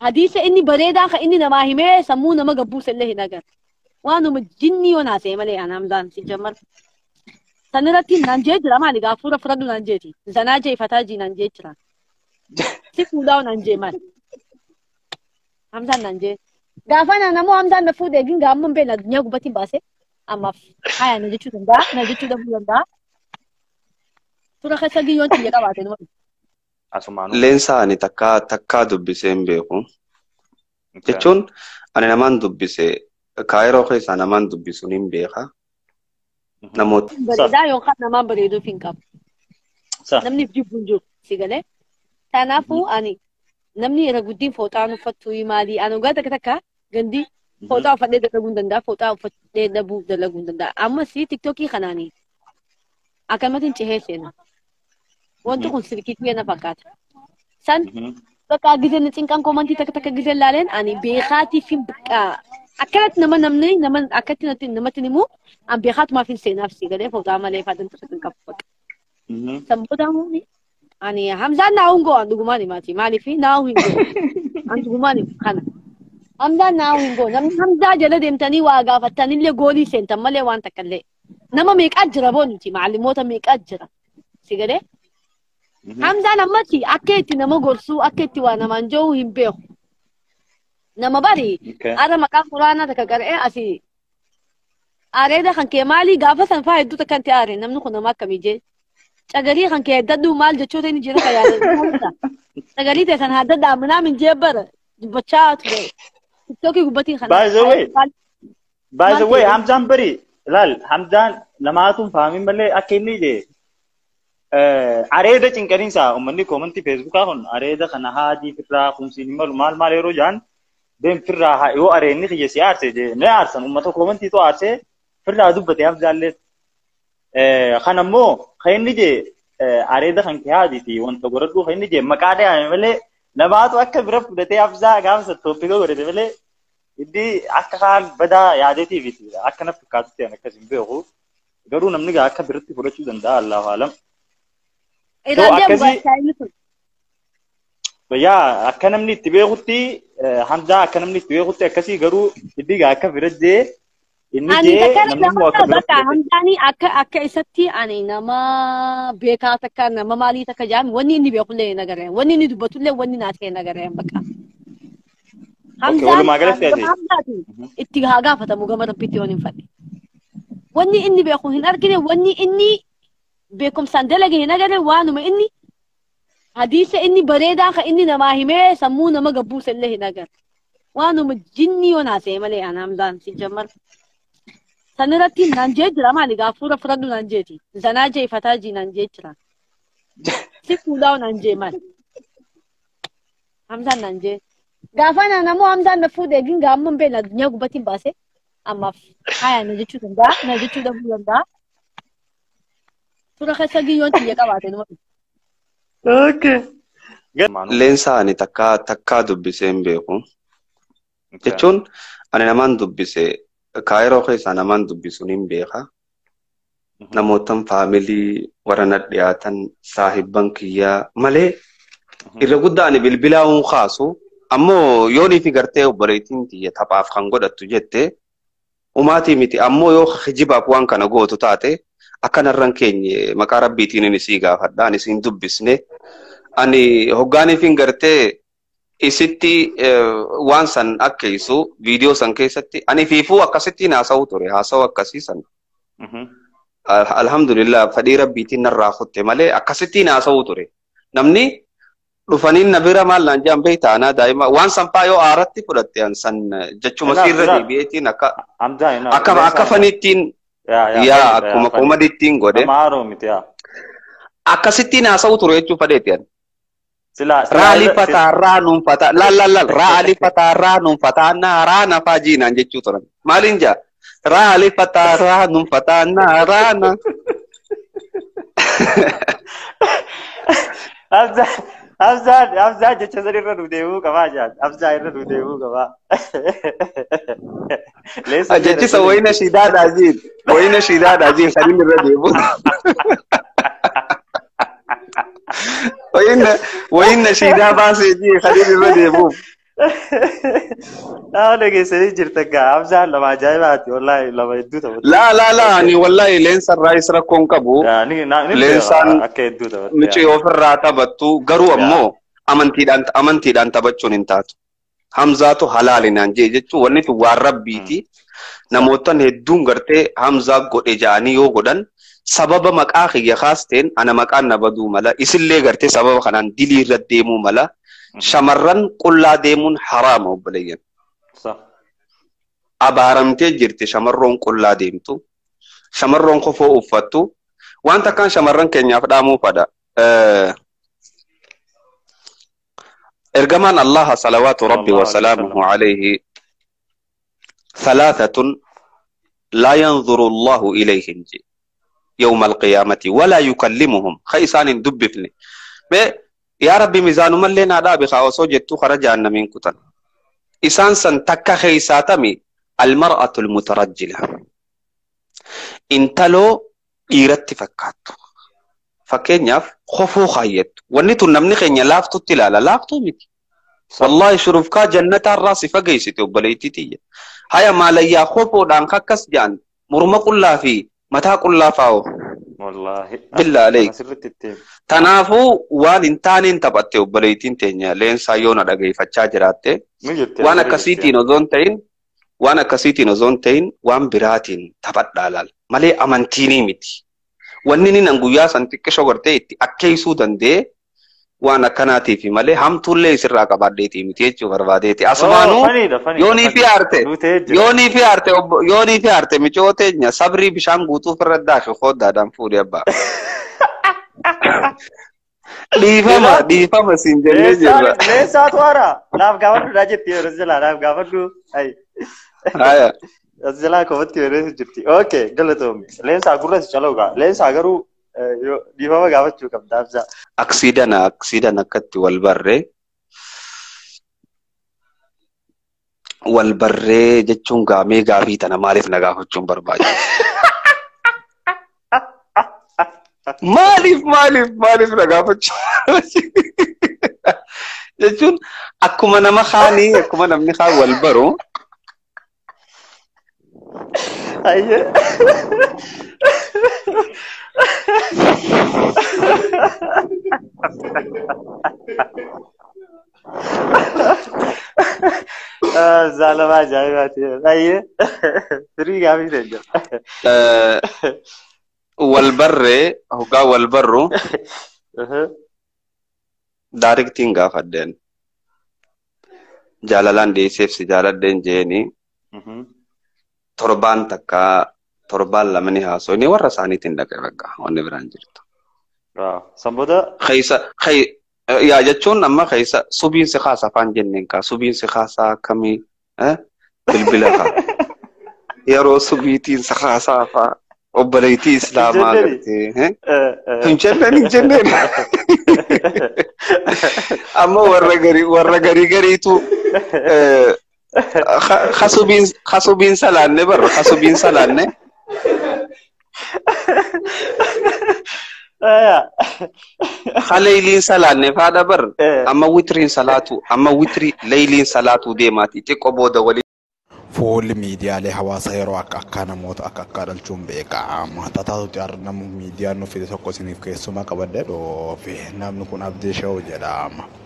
حديث إني بريدة إني نماهمة سمونا ما قبوس اللي هنا قال وأنا مجني وناسي مالي أنا همدان سجمر سنرتي نانجيج رما لقى فورا فرد نانجيتي زناجي فتاجي نانجيج را سيكو داو نانجي مال همدان نانجي قافنا نمو همدان نفود إجين قامن بين الدنيا قبتي باسه أما هاي نجيشو تندا نجيشو دبولندا ترى خسجي يوم تيجي كباتين Leensaani takkaa dubbisee hin beeku. Jechuun ani namaan dubbise kaayiroo keessaa namaan dubbisuun hin beeka. Namoota. Bareedaa yookaan namaan bareeduuf hin qabu. Namni jibbuun jiru si galee. Kanaafuu ani namni irra guddiin fooxaan uffattuu maalii ani ogaa takka gandi fooxaa uffadhee dalaguu hin danda'a fooxaa uffadhee dalaguu hin danda'a. Ammas tiktokii kanaanii akkamitti cehee seena. Wanti kun sirkiitii yana fakkaata. San bakka gizeen cinqaan komantii takka gizeen laaleen ani beekaatii fi akkanatti nama akkatti namatti himu an beekaatumaaf hin seenaaf si galee fooxaa malee faadan tokko hin qabu bakka. Sammuu daawwani ani hamzaan naawun goo an dhugumaan himaati maaliif naawun hin goo an dhugumaan kana. Hamzaan naawun hin goo namni hamzaa jala deemtanii waa gaafattanillee goolii seentan malee waan takka illee nama meeqaa jira boonti maallimoota meeqaa jira si galee. Hamzaan ammatti akka itti nama gorsuu akka itti waa namaan jiru hin beeku. Nama bari ara maqaan quraanaa takka qara'ee asii areeda kan kee maalii gaafa san faa hedduu takkan ta'e aaree namni kun nama akkamii jee cagarii kan kee heddaduu maal jechoota inni jira kan yaadatu. Cagarii ta'e san haddadhaa minaa min jee bara dubbachaa ture. Tiktokii gubbatiin kana. By the way, Hamzaan bari laal Hamzaan namaatuun fahamiin malee akka inni jee. Areeda cinqaniinsa uummanni koomantii feesbuukaa kun areeda kana haadii firraa kumsiin malu maal yeroo jaan deem firraa yoo areenni kiyya si aarse jee ne aarsan uummata koomantii too aarse firraa dubbate Hamzaallee kanammoo kan inni jee areeda kan kee haadiiti wanta godhadhuu kan inni jee maqaa dhayaame malee namaatu akka bira fudhatee Hamzaa gaafa tooppika godhate malee iddi akka kaan badaa yaadeetiif akka na fakkaatutti an akkas hin beeku garuu namni akka biratti fudhachuu danda'a Allahu alam. Yaa akka namni itti beekutti Hamzaa akka namni itti beekutti akkasii garuu iddi akka birajjee inni jee namni immoo akka birajjee. Hamzaanii akka isatti ani nama beekaa takka nama maalii takka jaami wanni inni beekullee nagaree wanni inni dubbatullee wanni naasee nagaree bakka. Hamzaati itti haa gaafatamu gama rabbitti waan hin fadhe. Wanni inni beeku hin argine wanni inni beekumsaan dalage hin agarre waanuma inni hadiisa inni bareedaa ka inni namaa himee sammuu nama gabbuus illee hin agarre waanuma jinni yoo naasee malee an hamdaan si jammar sanirratti naan jee jira maali gaafuura fudhadhu naan jeeti zanaa jee fataa jii naan jee jira si fuudhaa naan jee maali hamdaan naan jee gaafa namoo hamdaan na fuudhee gin gaamman beela addunyaa gubbatiin baase ammaaf haya na jechuu danda'a na jechuu dhabuu danda'a. Suura khasagi yoon tiyya qabaate numa. Okay. Leensaani takkaa dubbisee hin beeku. Jechuun ani namaan dubbise kaayiroo keessaa namaan dubbisuun hin beeka. Namootan faamilii warra na dhiyaatan saahibban kiyyaa malee irra guddaa ani bilbilaa hin kaasu. Ammoo yoonii fi gartee obboleettiin tiyya taphaaf kan godhattu jette umaatii miti ammoo yoo hijibaaf waan kana gootu taate. Akkanarran keenye maqaa rabbiitiin inni sii gaafadha ani siin dubbisne ani hoggaaniifin gartee isitti waan san akka isu viidiyoo san keessatti ani fiifuu akkasittiin haasa'uu ture haasa'uu akkasii san alhamdulillah fadhii rabbiitiin narraa kutte malee akkasittiin haasa'uu ture namni dhufaniin na bira maal naan jaan beektaa anaa daa'ima waan sanfaa yoo aaratti fudhatte an san jechuma siirra deebi'eetiin akka faniittiin yaa akkuma komadittiin godhe akkasittiin haasa'uu ture jechuu fadheeti ani. Raali fataarraa nuun fataa lallallal raali fataarraa nuun fataannaa raana faajiinaan jechuu turan maaliin jaa raali fataarraa nuun fataannaa raana. Abzaa jecha sadi irra deemuu qabaa jaan abzaa irra deemuu qabaa. Jechisa wayina shidaadhaa jiin kan inni irra deemu. Wayina shidaa baasee jiin kan inni irra deemu. لقي سيدي جرتك أمزح لما جايباتي والله لما يدوته لا أني والله لينسان رايس ركون كبو يعني لينسان أكيد دوته مشي وفر راتبتو قروا أمو أمنتي دان تبتشون انتاتو همزاتو حلال نانجي جتشو ونيتو وارب بيتي نموتن هدون غرتي همزا قد إجاني يو قدن سبب مقاخي يخاستين أنا مقان نبدو ملا إسلي غرتي سبب خنان دلي رد ديمو ملا شمرن قلا ديمون حرام وبلين صح أبارمتي جرتي شمرون قلا ديمتو شمرون خفو أفتو وانت كان شمرن كن يفدامو فدا إرجمان الله صلوات ربي وسلامه عليه ثلاثة لا ينظر الله إليهم يوم القيامة ولا يكلمهم خيسان دبفني يا ربي ميزان من لنا دا بخاوسو جتو خرج عنا من كتن إسان سن تكا خيساتمي المرأة المترجلة انتلو إيرت فكاتو فكين ياف خفو خايت ونيتو نمني خين لافتو تلالا لافتو ميتي والله شرفكا جنة الراس فقيستي وبليتي تي هيا ماليا خفو دان خكس جان مرمق الله في متى الله فاو والله بالله عليك تنافو وان انتانين تبتي وبليتين تينيا لين سايونا دقي فتشا جراتي وانا كسيتي نزون تين وان براتين تبت دالال مالي امانتيني ميتي وانيني ننقويا سنتك شغرتي اتي اكيسو دندي وانا كناتي في مالي هم طولي سرا قباديتي ميتي جو برباديتي اسمانو يوني في ارتي ميچوتي نيا صبري بشان غوتو فرداش خود دادام فوري ابا ديفما سينجلي جيبا ليسا توارا ناف غاوندو راجتي رزلا ناف غاوندو اي هيا رزلا كوتي رزجتي اوكي غلطوم ليسا غورس چلوغا ليسا غرو ديفما غاوچو كم دافزا اكسيدنا كتي والبري جچون غامي غافي تنا مالف نغافچون برباجي مالف نغافچون جچون اكما نما خاني اكما نمني خا والبرو ايه زالما جايباتي ايه فري غامي رجع والبر هو والبر دايركتين غافدن جالالان دي سيف سجالدن جيني torban takka torban lamani haso ni warra sanitin daga ragga wonni biranjirto samboda ya jechun amma khaysa subin se khasa fan jennen ka subin se khasa kami bilbilaha yaro subitin se khasa fa obalaiti islama garte hinjenne amma warra gari tu خاسوبين سلانة برا خاسوبين سلانة خليلين سلانة فهذا بر أما وترين سلاتو أما وتري ليلين سلاتو ديماتي تكوبو دولي فول ميديا له حواسه يرو أكانا موت أكانا الجنبه كعام تاتو تيارنا ميديا نو في سوكو سنيف كيسوما كبدل و في نام نكون أبدي شو جدام